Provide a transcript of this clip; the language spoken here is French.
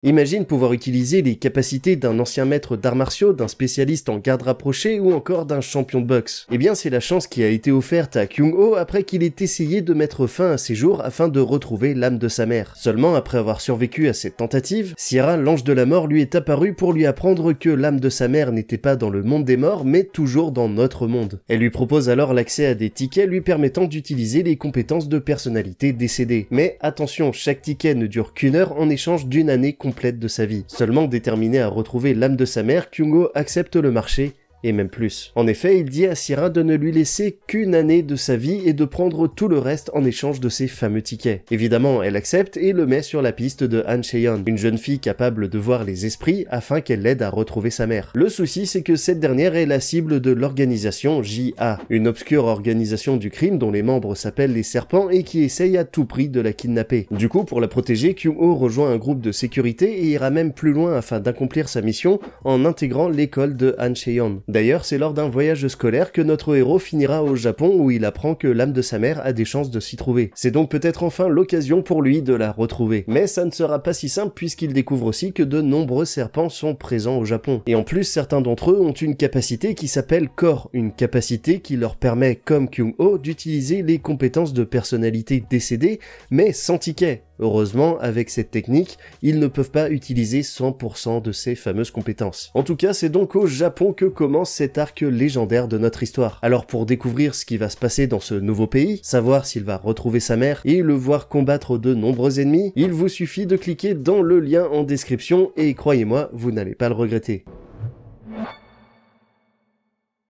Imagine pouvoir utiliser les capacités d'un ancien maître d'arts martiaux, d'un spécialiste en garde rapprochée ou encore d'un champion de boxe. Eh bien, c'est la chance qui a été offerte à Kyung-ho après qu'il ait essayé de mettre fin à ses jours afin de retrouver l'âme de sa mère. Seulement, après avoir survécu à cette tentative, Sierra, l'ange de la mort, lui est apparu pour lui apprendre que l'âme de sa mère n'était pas dans le monde des morts, mais toujours dans notre monde. Elle lui propose alors l'accès à des tickets lui permettant d'utiliser les compétences de personnalités décédées. Mais attention, chaque ticket ne dure qu'une heure en échange d'une année complète de sa vie. Seulement déterminé à retrouver l'âme de sa mère, Kyung-ho accepte le marché, et même plus. En effet, il dit à Sierra de ne lui laisser qu'une année de sa vie et de prendre tout le reste en échange de ses fameux tickets. Évidemment, elle accepte et le met sur la piste de Han Chae-yeon, une jeune fille capable de voir les esprits afin qu'elle l'aide à retrouver sa mère. Le souci, c'est que cette dernière est la cible de l'organisation J.A., une obscure organisation du crime dont les membres s'appellent les Serpents et qui essaye à tout prix de la kidnapper. Du coup, pour la protéger, Kyung-ho rejoint un groupe de sécurité et ira même plus loin afin d'accomplir sa mission en intégrant l'école de Han Chae-yeon. D'ailleurs, c'est lors d'un voyage scolaire que notre héros finira au Japon où il apprend que l'âme de sa mère a des chances de s'y trouver. C'est donc peut-être enfin l'occasion pour lui de la retrouver. Mais ça ne sera pas si simple puisqu'il découvre aussi que de nombreux serpents sont présents au Japon. Et en plus, certains d'entre eux ont une capacité qui s'appelle Core, une capacité qui leur permet, comme Kyung-ho, d'utiliser les compétences de personnalités décédées, mais sans ticket. Heureusement, avec cette technique, ils ne peuvent pas utiliser 100% de ces fameuses compétences. En tout cas, c'est donc au Japon que commence cet arc légendaire de notre histoire. Alors pour découvrir ce qui va se passer dans ce nouveau pays, savoir s'il va retrouver sa mère et le voir combattre de nombreux ennemis, il vous suffit de cliquer dans le lien en description et croyez-moi, vous n'allez pas le regretter.